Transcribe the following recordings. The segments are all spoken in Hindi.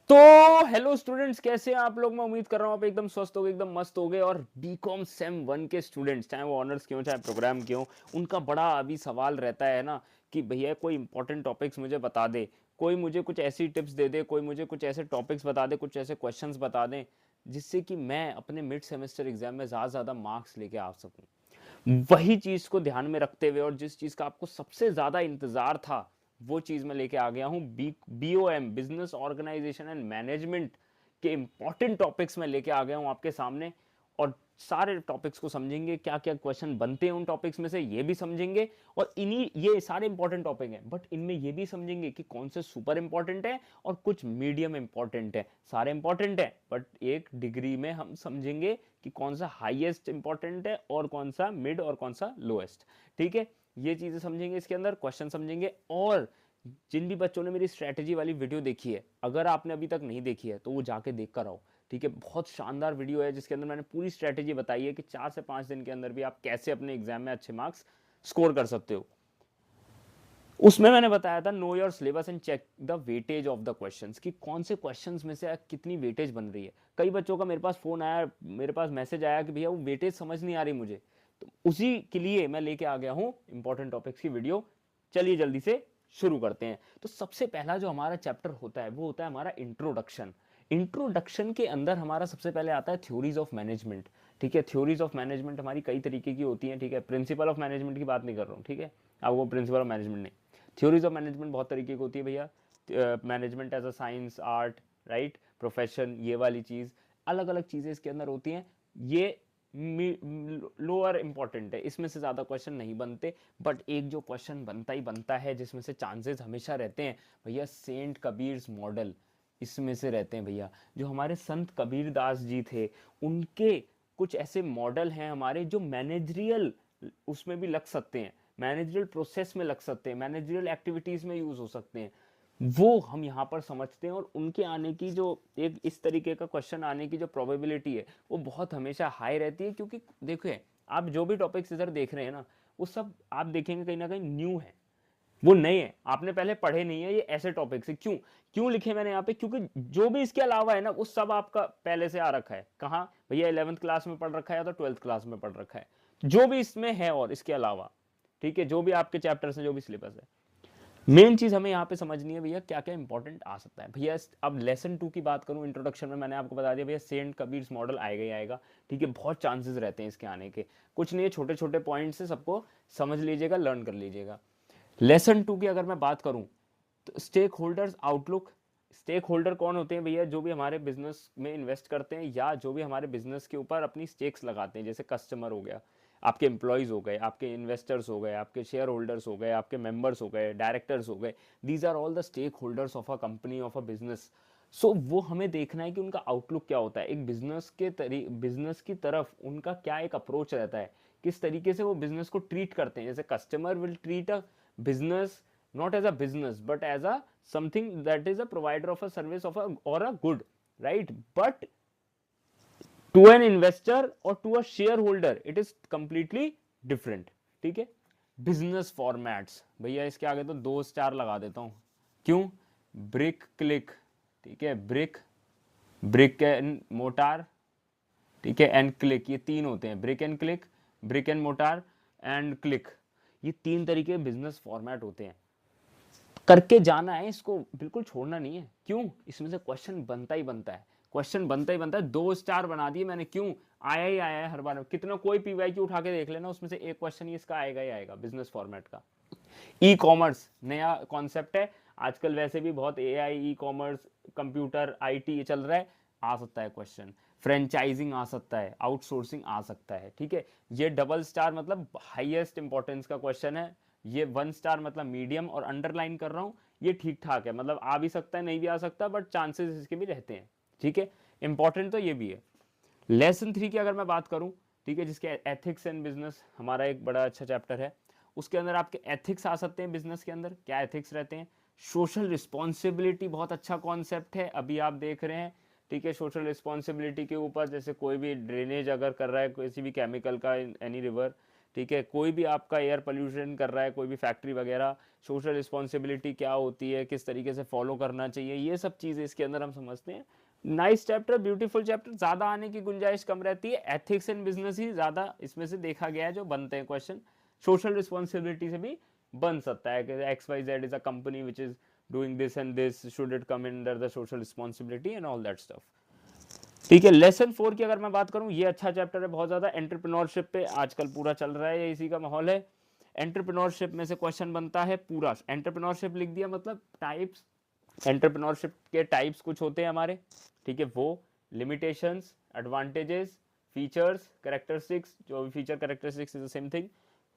तो हेलो स्टूडेंट्स, कैसे हैं आप लोग। मैं उम्मीद कर रहा हूँ आप एकदम स्वस्थ हो गए, एकदम मस्त हो गए। और बीकॉम सेम वन के स्टूडेंट्स, चाहे वो ऑनर्स क्यों चाहे प्रोग्राम क्यों, उनका बड़ा अभी सवाल रहता है ना कि भैया कोई इंपॉर्टेंट टॉपिक्स मुझे बता दे, कोई मुझे कुछ ऐसी टिप्स दे दे, कोई मुझे कुछ ऐसे टॉपिक्स बता दे, कुछ ऐसे क्वेश्चंस बता दें जिससे कि मैं अपने मिड सेमेस्टर एग्जाम में ज़्यादा मार्क्स लेके आ सकूं। वही चीज़ को ध्यान में रखते हुए और जिस चीज़ का आपको सबसे ज़्यादा इंतज़ार था, वो चीज़ मैं लेके आ गया हूँ। BOM, business organisation and management के इंपॉर्टेंट टॉपिक्स में लेके आ गया हूँ आपके सामने। और सारे टॉपिक्स को समझेंगे, क्या क्या क्वेश्चन बनते हैं उन टॉपिक्स में से ये भी समझेंगे। और इन्हीं ये सारे इंपॉर्टेंट टॉपिक हैं, बट इनमें ये भी समझेंगे कि कौन से सुपर इंपॉर्टेंट है और कुछ मीडियम इंपॉर्टेंट है। सारे इंपॉर्टेंट है बट एक डिग्री में हम समझेंगे कि कौन सा हाईएस्ट इंपॉर्टेंट है और कौन सा मिड और कौन सा लोएस्ट। ठीक है, ये चीजें समझेंगे, इसके अंदर क्वेश्चन समझेंगे। और जिन भी बच्चों ने मेरी स्ट्रेटेजी वाली वीडियो देखी है, अगर आपने अभी तक नहीं देखी है तो वो जाके देख कर आओ। ठीक है, बहुत शानदार वीडियो है जिसके अंदर मैंने पूरी स्ट्रेटेजी बताई है कि 4 से 5 दिन के अंदर भी आप कैसे अपने एग्जाम में अच्छे मार्क्स स्कोर कर सकते हो। उसमें मैंने बताया था know your syllabus and check the weightage of the questions, कि कौन से क्वेश्चंस में से कितनी वेटेज बन रही है। कई बच्चों का मेरे पास फोन आया, मेरे पास मैसेज आया कि भैया वो वेटेज समझ नहीं आ रही मुझे। तो उसी के लिए मैं लेके आ गया हूँ इंपॉर्टेंट टॉपिक्स की वीडियो। चलिए जल्दी से शुरू करते हैं। तो सबसे पहला जो हमारा चैप्टर होता है वो होता है हमारा इंट्रोडक्शन। इंट्रोडक्शन के अंदर हमारा सबसे पहले आता है थ्योरीज ऑफ मैनेजमेंट। ठीक है, थ्योरीज ऑफ मैनेजमेंट हमारी कई तरीके की होती हैं। ठीक है, प्रिंसिपल ऑफ मैनेजमेंट की बात नहीं कर रहा हूँ। ठीक है, आपको प्रिंसिपल ऑफ मैनेजमेंट नहीं, थ्योरीज ऑफ मैनेजमेंट बहुत तरीके की होती है भैया। Management as a science, art, right, profession, ये वाली चीज़, अलग अलग चीज़ें इसके अंदर होती हैं। ये लोअर इंपॉर्टेंट है, इसमें से ज़्यादा क्वेश्चन नहीं बनते। बट एक जो क्वेश्चन बनता ही बनता है जिसमें से चांसेस हमेशा रहते हैं भैया, सेंट कबीर मॉडल इसमें से रहते हैं भैया। जो हमारे संत कबीर दास जी थे, उनके कुछ ऐसे मॉडल हैं हमारे जो मैनेजरियल उसमें भी लग सकते हैं, मैनेजरियल प्रोसेस में लग सकते हैं, मैनेजरियल एक्टिविटीज में यूज हो सकते हैं। वो हम यहाँ पर समझते हैं। और उनके आने की जो एक इस तरीके का क्वेश्चन आने की जो प्रोबेबिलिटी है वो बहुत हमेशा हाई रहती है। क्योंकि देखिए, आप जो भी टॉपिक्स इधर देख रहे हैं ना, वो सब आप देखेंगे कहीं ना कहीं न्यू है, वो नए हैं, आपने पहले पढ़े नहीं है। ये ऐसे टॉपिक्स है, क्यों क्यों लिखे मैंने यहाँ पे, क्योंकि जो भी इसके अलावा है ना वो सब आपका पहले से आ रखा है। कहाँ भैया, 11th क्लास में पढ़ रखा है या तो 12th क्लास में पढ़ रखा है, जो भी इसमें है और इसके अलावा। ठीक है, जो भी आपके चैप्टर्स हैं, जो भी सिलेबस है, मेन चीज हमें यहाँ पे समझनी है भैया क्या क्या इंपॉर्टेंट आ सकता है। भैया अब लेसन 2 की बात करूँ, इंट्रोडक्शन में मैंने आपको बता दिया भैया सेंट कबीर मॉडल आएगा ही आएगा। ठीक है, बहुत चांसेस रहते हैं इसके आने के, कुछ नहीं है, छोटे छोटे पॉइंट से सबको समझ लीजिएगा, लर्न कर लीजिएगा। लेसन 2 की अगर मैं बात करूं तो stakeholders outlook. Stakeholder कौन होते हैं भैया, जो भी हमारे बिजनेस में इन्वेस्ट करते हैं या जो भी हमारे बिजनेस के ऊपर अपनी स्टेक्स लगाते हैं। जैसे कस्टमर हो गया, आपके एम्प्लॉयज हो गए, आपके इन्वेस्टर्स हो गए, आपके शेयर होल्डर्स हो गए, आपके मेंबर्स हो गए, डायरेक्टर्स हो गए। These are all the stakeholders of a company, of a business. So वो हमें देखना है कि उनका आउटलुक क्या होता है, एक बिजनेस की तरफ उनका क्या एक अप्रोच रहता है, किस तरीके से वो बिजनेस को ट्रीट करते हैं। जैसे customer will treat a business not as a business but as a something that is a provider of a service of a or a good, right? But to an investor or to a shareholder it is completely different. ठीक है, बिजनेस फॉर्मेट्स भैया इसके आगे तो 2 स्टार लगा देता हूं। क्यों? Brick click. ठीक है, ब्रिक, ब्रिक एंड मोटार, ठीक है, एंड क्लिक, ये 3 होते हैं, brick and click, brick and mortar and click. ये 3 तरीके बिजनेस फॉर्मेट होते हैं, करके जाना है, इसको बिल्कुल छोड़ना नहीं है। क्यों? इसमें से क्वेश्चन बनता ही बनता है, क्वेश्चन बनता ही बनता है। 2 स्टार बना दिए मैंने, क्यों? आया ही आया है हर बार। कितना कोई पीवाईक्यू उठा के देख लेना, उसमें से एक क्वेश्चन ही इसका आएगा ही आएगा, बिजनेस फॉर्मेट का। ई कॉमर्स नया कॉन्सेप्ट है आजकल, वैसे भी बहुत AI, e commerce, computer, IT चल रहा है, आ सकता है क्वेश्चन। फ्रेंचाइजिंग आ सकता है, आउटसोर्सिंग आ सकता है। ठीक है, ये डबल स्टार मतलब हाईएस्ट इंपॉर्टेंस का क्वेश्चन है। ये 1 स्टार मतलब मीडियम, और अंडरलाइन कर रहा हूं ये ठीक ठाक है, मतलब आ भी सकता है नहीं भी आ सकता, बट चांसेस इसके भी रहते हैं। ठीक है, इंपॉर्टेंट तो ये भी है। लेसन 3 की अगर मैं बात करूं, ठीक है, जिसके एथिक्स एंड बिजनेस हमारा एक बड़ा अच्छा चैप्टर है, उसके अंदर आपके एथिक्स आ सकते हैं। बिजनेस के अंदर क्या एथिक्स रहते हैं? सोशल रिस्पॉन्सिबिलिटी बहुत अच्छा कॉन्सेप्ट है, अभी आप देख रहे हैं। ठीक है, सोशल रिस्पॉन्सिबिलिटी के ऊपर, जैसे कोई भी ड्रेनेज अगर कर रहा है किसी भी केमिकल का एनी रिवर, ठीक है, कोई भी आपका एयर पोल्यूशन कर रहा है, कोई भी फैक्ट्री वगैरह, सोशल रिस्पॉन्सिबिलिटी क्या होती है, किस तरीके से फॉलो करना चाहिए, ये सब चीज़ें इसके अंदर हम समझते हैं। नाइस चैप्टर, ब्यूटीफुल चैप्टर, ज़्यादा आने की गुंजाइश कम रहती है। एथिक्स एंड बिजनेस ही ज़्यादा इसमें से देखा गया है जो बनते हैं क्वेश्चन। सोशल रिस्पॉन्सिबिलिटी से भी बन सकता है कि XYZ is a company which is doing this and this, should it come under the social responsibility and all that stuff. ठीक है, लेसन 4 की अगर मैं बात करूं, ये अच्छा चैप्टर है बहुत ज्यादा। एंटरप्रेन्योरशिप पे आजकल पूरा चल रहा है, ये इसी का माहौल है। एंटरप्रेन्योरशिप में से क्वेश्चन बनता है पूरा। एंटरप्रेन्योरशिप लिख दिया, मतलब टाइप्स, एंटरप्रेन्योरशिप के टाइप्स कुछ होते हैं हमारे, ठीक है, वो लिमिटेशंस, एडवांटेजेस, फीचर्स, कैरेक्टरिस्टिक्स, जो भी feature characteristics is the same thing,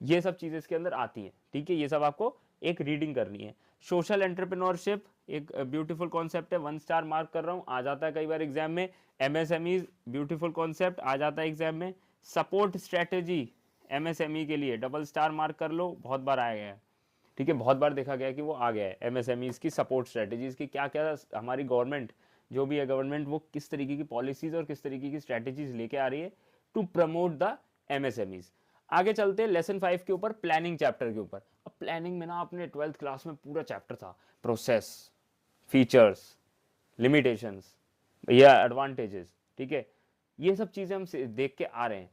ये सब चीजें इसके अंदर आती हैं। ठीक है, ये सब आपको एक रीडिंग करनी है। सोशल एंटरप्रेन्योरशिप एक ब्यूटीफुल कॉन्सेप्ट है, 1 स्टार मार्क कर रहा हूँ, आ जाता है कई बार एग्जाम में। MSME ब्यूटीफुल कॉन्सेप्ट, आ जाता है एग्जाम में। सपोर्ट स्ट्रेटेजी MSME के लिए डबल स्टार मार्क कर लो, बहुत बार आया है। ठीक है, बहुत बार देखा गया कि वो आ गया है। MSMEs की सपोर्ट स्ट्रेटेजीज की क्या क्या हमारी गवर्नमेंट, जो भी है गवर्नमेंट, वो किस तरीके की पॉलिसीज और किस तरीके की स्ट्रेटेजीज लेके आ रही है टू प्रमोट द MSMEs। आगे चलते हैं लेसन 5 के ऊपर, प्लानिंग चैप्टर के ऊपर। अब प्लानिंग में ना अपने 12th क्लास में पूरा चैप्टर था, प्रोसेस, फीचर्स, लिमिटेशंस या एडवांटेजेस। ठीक है, ये सब चीजें हम देख के आ रहे हैं।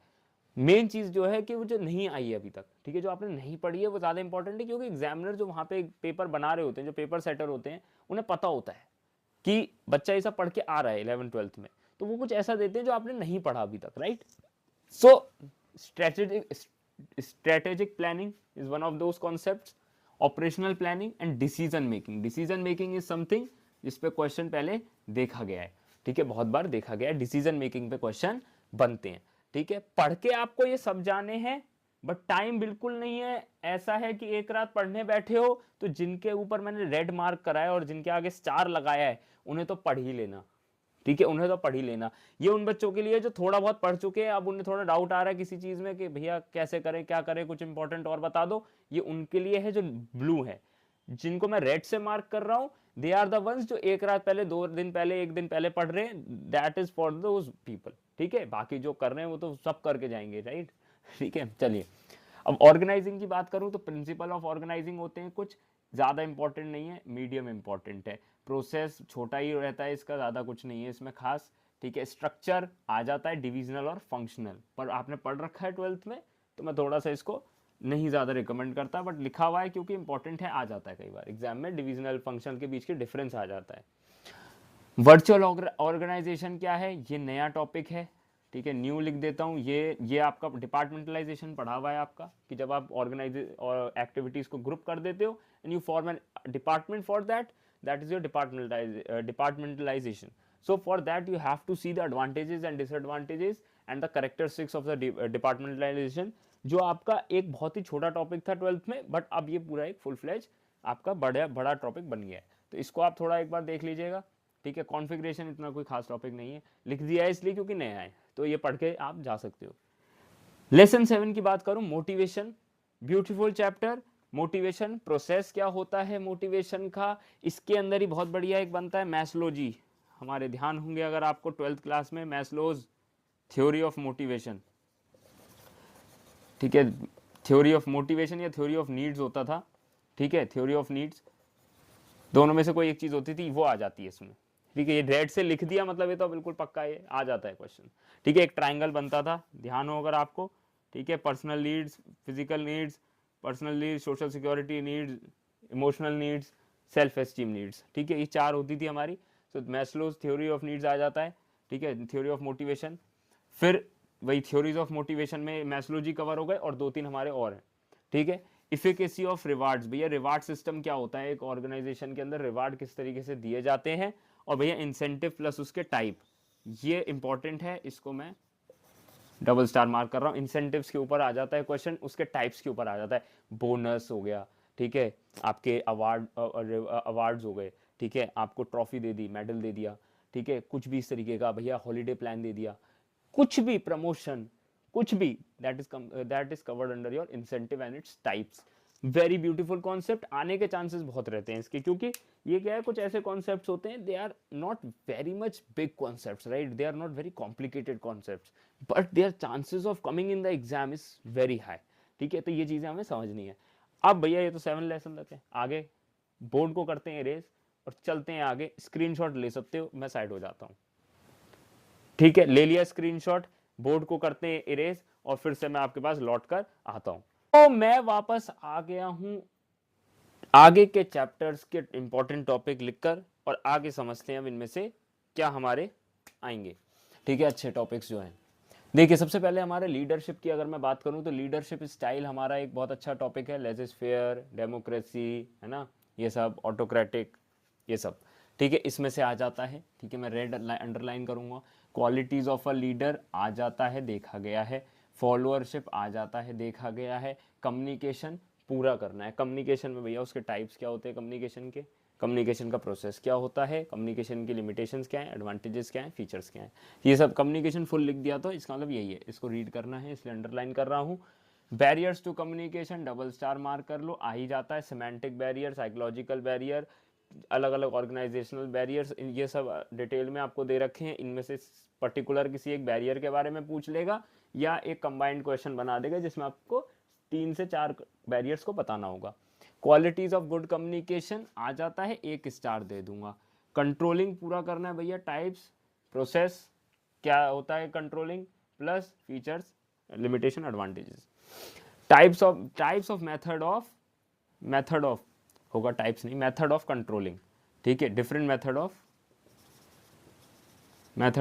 मेन चीज जो है कि वो जो नहीं आई है अभी तक, ठीक है, जो आपने नहीं पढ़ी है, वो ज्यादा इंपॉर्टेंट है, क्योंकि एग्जामिनर जो वहां पे पेपर बना रहे होते हैं, जो पेपर सेटर होते हैं, उन्हें पता होता है कि बच्चा ऐसा पढ़ के आ रहा है 11th-12th में, तो वो कुछ ऐसा देते हैं जो आपने नहीं पढ़ा अभी तक, right. So strategic planning is one of those concepts, operational planning and decision making is something जिस पे क्वेश्चन पहले देखा गया है। ठीक है, बहुत बार देखा गया है, डिसीजन मेकिंग पे क्वेश्चन बनते हैं। ठीक है, पढ़ के आपको ये सब जाने हैं, बट टाइम बिल्कुल नहीं है। ऐसा है कि एक रात पढ़ने बैठे हो तो जिनके ऊपर मैंने रेड मार्क कराया और जिनके आगे स्टार लगाया है, उन्हें तो पढ़ ही लेना। ठीक है, उन्हें तो पढ़ ही लेना। ये उन बच्चों के लिए जो थोड़ा बहुत पढ़ चुके हैं, अब उन्हें थोड़ा डाउट आ रहा है किसी चीज में कि भैया कैसे करें, क्या करें, कुछ इंपॉर्टेंट और बता दो, ये उनके लिए है जो ब्लू है। जिनको मैं रेड से मार्क कर रहा हूं, दे आर द वंस जो एक रात पहले, 2 दिन पहले, 1 दिन पहले पढ़ रहे हैं, that is for those people. ठीक है, बाकी जो कर रहे हैं वो तो सब करके जाएंगे, राइट। ठीक है, चलिए अब ऑर्गेनाइजिंग की बात करूं तो प्रिंसिपल ऑफ ऑर्गेनाइजिंग होते हैं कुछ, ज्यादा इंपॉर्टेंट नहीं है, मीडियम इंपॉर्टेंट है। प्रोसेस छोटा ही रहता है इसका, ज्यादा कुछ नहीं है इसमें खास। ठीक है, स्ट्रक्चर आ जाता है डिविजनल और फंक्शनल, पर आपने पढ़ रखा है 12th में, तो मैं थोड़ा सा इसको नहीं ज्यादा रिकमेंड करता, बट लिखा हुआ है क्योंकि इंपॉर्टेंट है, आ जाता है कई बार एग्जाम में, डिविजनल फंक्शनल के बीच के डिफरेंस आ जाता है। वर्चुअल ऑर्गेनाइजेशन क्या है, ये नया टॉपिक है। ठीक है, न्यू लिख देता हूँ, ये आपका डिपार्टमेंटलाइजेशन पढ़ा हुआ है आपका, कि जब आप ऑर्गेनाइज और एक्टिविटीज को ग्रुप कर देते हो and you form an department for that, that is your departmentalisation. So for that you have to see the advantages and disadvantages and the characteristics of the departmentalisation, जो आपका एक बहुत ही छोटा टॉपिक था 12th में, बट अब ये पूरा एक फुल फ्लेज आपका बड़ा टॉपिक बन गया है। तो इसको आप थोड़ा एक बार देख लीजिएगा। ठीक है, कॉन्फ़िगरेशन इतना कोई खास टॉपिक नहीं है, लिख दिया है इसलिए क्योंकि नया है, तो ये पढ़ के आप जा सकते हो। लेसन 7 की बात करूं, motivation, beautiful chapter. Motivation process क्या होता है मोटिवेशन का, इसके अंदर ही बहुत बढ़िया एक बनता है मैस्लो जी, हमारे ध्यान होंगे अगर आपको 12th क्लास में, मैस्लोज थ्योरी ऑफ मोटिवेशन। ठीक है, थ्योरी ऑफ मोटिवेशन या थ्योरी ऑफ नीड्स होता था। ठीक है, थ्योरी ऑफ नीड्स, दोनों में से कोई एक चीज होती थी, वो आ जाती है इसमें। ठीक है, ये रेड से लिख दिया मतलब ये तो बिल्कुल पक्का ये आ जाता है क्वेश्चन। ठीक है, एक ट्राइंगल बनता था, ध्यान हो अगर आपको। ठीक है, personal needs, physical needs, personal needs, social security needs, emotional needs, self esteem needs. ठीक है, ये 4 होती थी हमारी। तो मैस्लोज थ्योरी ऑफ नीड्स आ जाता है। ठीक है, थ्योरी ऑफ मोटिवेशन, फिर वही थ्योरीज ऑफ मोटिवेशन में मैस्लो जी कवर हो गए और 2-3 हमारे और हैं। ठीक है, इफिकेसी ऑफ रिवार्ड्स, भैया रिवार्ड सिस्टम क्या होता है एक ऑर्गेनाइजेशन के अंदर, रिवार्ड किस तरीके से दिए जाते हैं, और भैया इंसेंटिव प्लस उसके टाइप, ये इंपॉर्टेंट है, इसको मैं डबल स्टार मार्क कर रहा हूँ। इंसेंटिव्स के ऊपर आ जाता है क्वेश्चन, उसके टाइप्स के ऊपर आ जाता है, बोनस हो गया, ठीक है, आपके अवार्ड्स हो गए, ठीक है, आपको ट्रॉफी दे दी, मेडल दे दिया, ठीक है, कुछ भी इस तरीके का, भैया हॉलीडे प्लान दे दिया, कुछ भी प्रमोशन, कुछ भी, that is covered under your incentive and its types. Very beautiful concept, आने के चांसेस बहुत रहते हैं इसके, क्योंकि ये क्या है, कुछ ऐसे कॉन्सेप्ट्स होते हैं, they are not very much big concepts, right, they are not very complicated concepts, but their chances of coming in the exam is very high. ठीक है, तो ये चीजें हमें समझनी है। अब भैया ये तो 7 लेसन तक है, आगे बोर्ड को करते हैं इरेज और चलते हैं आगे। स्क्रीनशॉट ले सकते हो, मैं साइड हो जाता हूँ। ठीक है, ले लिया स्क्रीनशॉट, बोर्ड को करते हैं इरेज और फिर से मैं आपके पास लौट कर आता हूं। तो मैं वापस आ गया हूं आगे के चैप्टर्स के इंपॉर्टेंट टॉपिक लिखकर, और आगे समझते हैं अब इनमें से क्या हमारे आएंगे। ठीक है, अच्छे टॉपिक्स जो हैं। देखिए, सबसे पहले हमारे लीडरशिप की अगर मैं बात करूं तो लीडरशिप स्टाइल हमारा एक बहुत अच्छा टॉपिक है। लेजिस्फेयर, डेमोक्रेसी, है ना, ये सब, ऑटोक्रेटिक, ये सब। ठीक है, इसमें से आ जाता है। ठीक है, मैं रेड अंडरलाइन करूंगा। क्वालिटीज ऑफ अ लीडर आ जाता है, देखा गया है। फॉलोअरशिप आ जाता है, देखा गया है। कम्युनिकेशन पूरा करना है। कम्युनिकेशन में भैया उसके टाइप्स क्या होते हैं, कम्युनिकेशन के, कम्युनिकेशन का प्रोसेस क्या होता है, कम्युनिकेशन की लिमिटेशंस क्या है, एडवांटेजेस क्या है, फीचर्स क्या है, ये सब। कम्युनिकेशन फुल लिख दिया तो इसका मतलब यही है, इसको रीड करना है, इसलिए अंडरलाइन कर रहा हूँ। Barriers to communication double star mark कर लो, आ ही जाता है। सेमेंटिक बैरियर, साइकोलॉजिकल बैरियर, अलग अलग ऑर्गेनाइजेशनल बैरियर्स, ये सब डिटेल में आपको दे रखे हैं। इनमें से पर्टिकुलर किसी एक बैरियर के बारे में पूछ लेगा या एक कंबाइंड क्वेश्चन बना देगा जिसमें आपको 3 से 4 बैरियर्स को बताना होगा। क्वालिटीज ऑफ गुड कम्युनिकेशन आ जाता है, 1 स्टार दे दूंगा। कंट्रोलिंग पूरा करना है भैया। टाइप्स, प्रोसेस क्या होता है controlling, plus features, limitation, advantages. Types of method of होगा, टाइप्स नहीं, मेथड ऑफ कंट्रोलिंग। ठीक है, डिफरेंट मेथड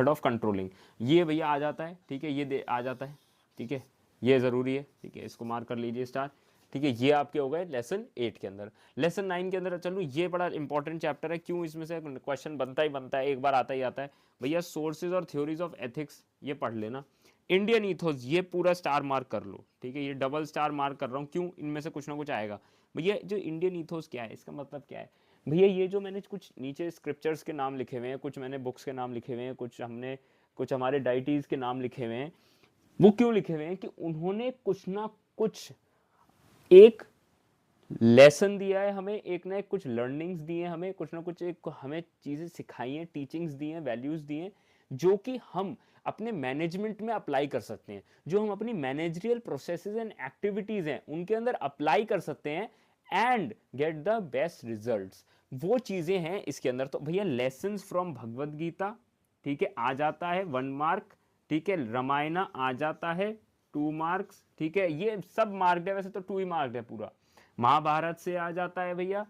ऑफ कंट्रोलिंग, ये भैया आ जाता है। ठीक है, ये आ जाता है। ठीक है, ये ज़रूरी है। ठीक है, इसको मार्क कर लीजिए स्टार। ठीक है, ये आपके हो गए लेसन 8 के अंदर। लेसन 9 के अंदर चलो, ये बड़ा इंपॉर्टेंट चैप्टर है। क्यों, इसमें से क्वेश्चन बनता ही बनता है, एक बार आता ही आता है भैया। सोर्सेज और थ्योरीज ऑफ एथिक्स, ये पढ़ लेना। इंडियन ईथोस, ये पूरा स्टार मार्क कर लो। ठीक है, ये डबल स्टार मार्क कर रहा हूँ, क्यों, इनमें से कुछ ना कुछ आएगा भैया। जो इंडियन ईथोस क्या है, इसका मतलब क्या है भैया। ये जो मैंने कुछ नीचे स्क्रिप्चर्स के नाम लिखे हुए हैं, कुछ मैंने बुक्स के नाम लिखे हुए हैं, कुछ हमारे डाइटीज के नाम लिखे हुए हैं, वो क्यों लिखे हुए हैं कि उन्होंने कुछ ना कुछ एक लेसन दिया है हमें, एक ना एक कुछ लर्निंग्स दिए हमें, कुछ ना कुछ एक हमें चीजें सिखाई हैं, टीचिंग्स दी हैं, वैल्यूज दी हैं, जो कि हम अपने मैनेजमेंट में अप्लाई कर सकते हैं, जो हम अपनी मैनेजरियल प्रोसेसेस एंड एक्टिविटीज हैं उनके अंदर अप्लाई कर सकते हैं and get the best results. वो चीजें हैं इसके अंदर। तो भैया लेसन्स फ्रॉम भगवत गीता, ठीक है, आ जाता है 1 मार्क। ठीक है, रामायणा आ जाता है 2 मार्क्स। ठीक है, ये सब मार्क्ड है, वैसे तो 2 ही मार्क्ड है पूरा। महाभारत से आ जाता है भैया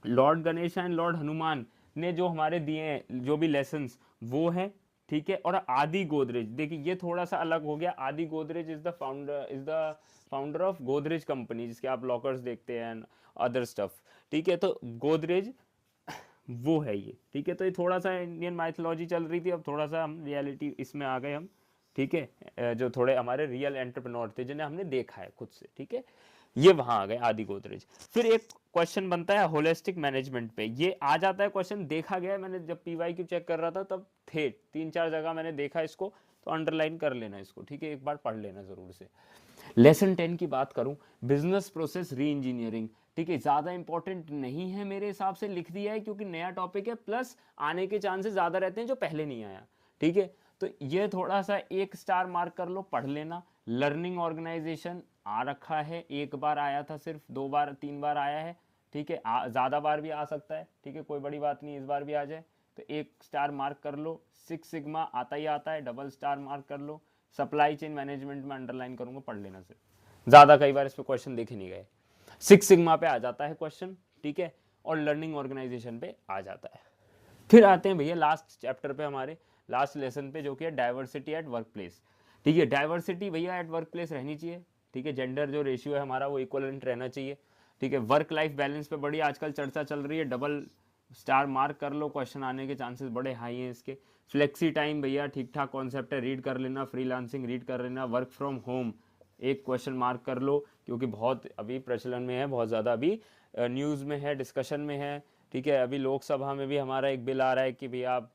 Lord Ganesh and Lord Hanuman ने जो हमारे दिए हैं जो भी लेसन्स, वो है। ठीक है, और आदि गोदरेज, देखिए ये थोड़ा सा अलग हो गया। आदि Godrej is the founder of Godrej company, जिसके आप लॉकर्स देखते हैं, अदर स्टफ। ठीक है, तो गोदरेज वो है ये। ठीक है, तो ये थोड़ा सा इंडियन माइथोलॉजी चल रही थी, अब थोड़ा सा हम रियलिटी इसमें आ गए हम। ठीक है, जो थोड़े हमारे रियल एंटरप्रेन्योर थे जिन्हें हमने देखा है खुद से। ठीक है, ये वहां आ गए आदि गोदरेज। फिर एक क्वेश्चन बनता है होलिस्टिक मैनेजमेंट पे, ये आ जाता है क्वेश्चन, देखा गया। मैंने जब पीवाईक्यू चेक कर रहा था तब थे 3-4 जगह मैंने देखा इसको, तो अंडरलाइन कर लेना इसको। ठीक है, एक बार पढ़ लेना जरूर से। लेसन 10 की बात करूं, बिजनेस प्रोसेस री इंजीनियरिंग। ठीक है, ज्यादा इंपॉर्टेंट नहीं है मेरे हिसाब से, लिख दिया है क्योंकि नया टॉपिक है, प्लस आने के चांसेस ज्यादा रहते हैं जो पहले नहीं आया। ठीक है, तो ये थोड़ा सा 1 स्टार मार्क कर लो, पढ़ लेना। लर्निंग ऑर्गेनाइजेशन आ रखा है, एक बार आया था, सिर्फ 2 बार 3 बार आया है। ठीक है, ज्यादा बार भी आ सकता है। ठीक है, कोई बड़ी बात नहीं, इस बार भी आ जाए तो 1 स्टार मार्क कर लो। 6 सिग्मा आता ही आता है, डबल स्टार मार्क कर लो। सप्लाई चेन मैनेजमेंट में अंडरलाइन करूंगा, पढ़ लेना से, ज्यादा कई बार इस पे क्वेश्चन देखे नहीं गए। 6 सिग्मा पे आ जाता है क्वेश्चन। ठीक है, और लर्निंग ऑर्गेनाइजेशन पे आ जाता है। फिर आते हैं भैया लास्ट चैप्टर पे, हमारे लास्ट लेसन पे, जो कि है डाइवर्सिटी एट वर्क प्लेस। ठीक है, डाइवर्सिटी भैया एट वर्क प्लेस रहनी चाहिए। ठीक है, जेंडर जो रेशियो है हमारा वो इक्वलेंट रहना चाहिए। ठीक है, वर्क लाइफ बैलेंस पे बड़ी आजकल चर्चा चल रही है, डबल स्टार मार्क कर लो, क्वेश्चन आने के चांसेस बड़े हाई हैं इसके। फ्लेक्सी टाइम भैया ठीक ठाक कॉन्सेप्ट है, रीड कर लेना। फ्रीलांसिंग रीड कर लेना। वर्क फ्रॉम होम एक क्वेश्चन मार्क कर लो, क्योंकि बहुत अभी प्रचलन में है, बहुत ज़्यादा अभी न्यूज़ में है, डिस्कशन में है। ठीक है, अभी लोकसभा में भी हमारा एक बिल आ रहा है कि भैया आप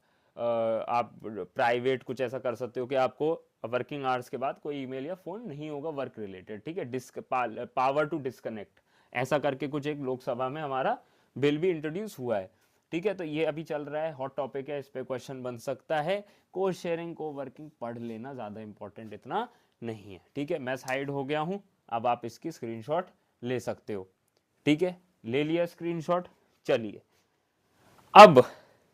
प्राइवेट कुछ ऐसा कर सकते हो कि आपको वर्किंग आवर्स के बाद कोई ईमेल या फोन नहीं होगा वर्क रिलेटेड। ठीक है, पावर टू डिस्कनेक्ट, ऐसा करके कुछ एक लोकसभा में हमारा बिल भी इंट्रोड्यूस हुआ है। ठीक है, तो ये अभी चल रहा है, हॉट टॉपिक है, इस पे क्वेश्चन बन सकता है। को शेयरिंग को वर्किंग पढ़ लेना, ज़्यादा इंपॉर्टेंट इतना नहीं है। ठीक है, मैं साइड हो गया हूँ, अब आप इसकी स्क्रीनशॉट ले सकते हो। ठीक है, ले लिया स्क्रीनशॉट। चलिए, अब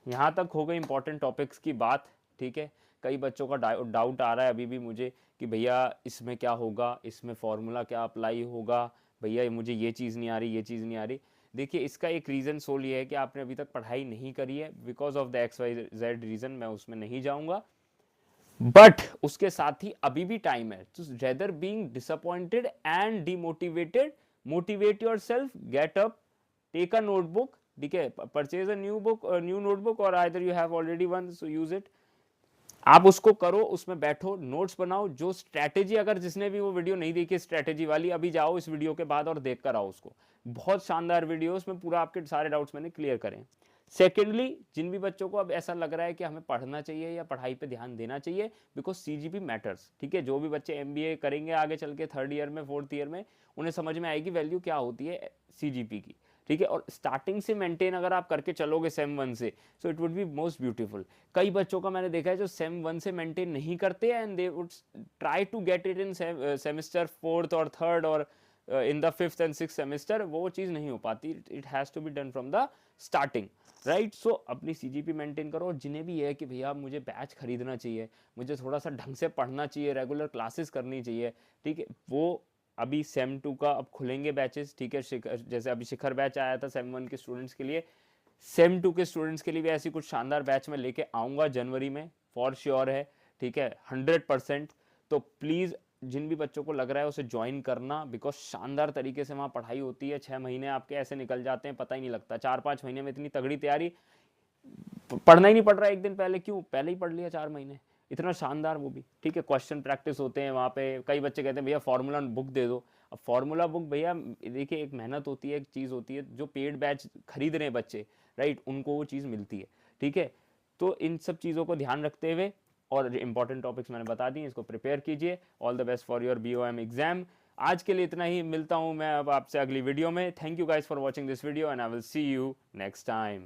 यहाँ तक हो गई इंपॉर्टेंट टॉपिक्स की बात। ठीक है, कई बच्चों का डाउट आ रहा है अभी भी मुझे कि भैया इसमें क्या होगा, इसमें फॉर्मूला क्या अप्लाई होगा, भैया मुझे ये चीज़ नहीं आ रही, ये चीज़ नहीं आ रही। देखिए, इसका एक रीज़न सोल ये है कि आपने अभी तक पढ़ाई नहीं करी है, because of the XYZ reason, मैं उसमें नहीं जाऊँगा। बट उसके साथ ही अभी भी टाइम है, तो rather being disappointed and demotivated, motivate yourself, get up, take a notebook. ठीक है, purchase a new book, new notebook, और either you have already one, so use it. आप उसको करो, उसमें बैठो, नोट्स बनाओ। जो स्ट्रैटेजी, अगर जिसने भी वो वीडियो नहीं देखी स्ट्रैटेजी वाली, अभी जाओ इस वीडियो के बाद और देख कर आओ उसको। बहुत शानदार वीडियो, उसमें पूरा आपके सारे डाउट्स मैंने क्लियर करें। सेकेंडली, जिन भी बच्चों को अब ऐसा लग रहा है कि हमें पढ़ना चाहिए या पढ़ाई पे ध्यान देना चाहिए, बिकॉज CGP मैटर्स। ठीक है, जो भी बच्चे MBA करेंगे आगे चल के 3rd ईयर में, 4th ईयर में, उन्हें समझ में आएगी वैल्यू क्या होती है CGP की। ठीक है, और स्टार्टिंग से मेंटेन अगर आप करके चलोगे सेम 1 से, so it would be most beautiful. कई बच्चों का मैंने देखा है जो सेम 1 से मेंटेन नहीं करते and they would try to get it in semester 4th और 3rd और in the 5th and 6th semester. वो चीज़ नहीं हो पाती, it has to be done from the starting, right. So अपनी CGP मेंटेन करो। और जिन्हें भी है कि भैया मुझे बैच खरीदना चाहिए, मुझे थोड़ा सा ढंग से पढ़ना चाहिए, रेगुलर क्लासेस करनी चाहिए, ठीक है, वो अभी सेम 2 का अब खुलेंगे बैचेस। ठीक है, जैसे अभी शिखर बैच आया था सेम 1 के स्टूडेंट्स के लिए, सेम 2 के स्टूडेंट्स के लिए भी ऐसी कुछ शानदार बैच में लेके आऊँगा जनवरी में, फॉर श्योर है। ठीक है, 100%। तो प्लीज़ जिन भी बच्चों को लग रहा है उसे ज्वाइन करना, बिकॉज शानदार तरीके से वहाँ पढ़ाई होती है। 6 महीने आपके ऐसे निकल जाते हैं, पता ही नहीं लगता। 4-5 महीने में इतनी तगड़ी तैयारी, पढ़ना ही नहीं पड़ रहा है एक दिन पहले, क्यों, पहले ही पढ़ लिया 4 महीने, इतना शानदार वो भी। ठीक है, क्वेश्चन प्रैक्टिस होते हैं वहाँ पे। कई बच्चे कहते हैं भैया फार्मूला बुक दे दो। अब फार्मूला बुक भैया देखिए, एक मेहनत होती है, एक चीज़ होती है, जो पेड बैच खरीद रहे हैं बच्चे, राइट, उनको वो चीज़ मिलती है। ठीक है, तो इन सब चीज़ों को ध्यान रखते हुए, और इंपॉर्टेंट टॉपिक्स मैंने बता दिए, इसको प्रिपेयर कीजिए। All the best for your BOM exam. आज के लिए इतना ही, मिलता हूँ मैं अब आपसे अगली वीडियो में। Thank you guys for watching this video and I will see you next time.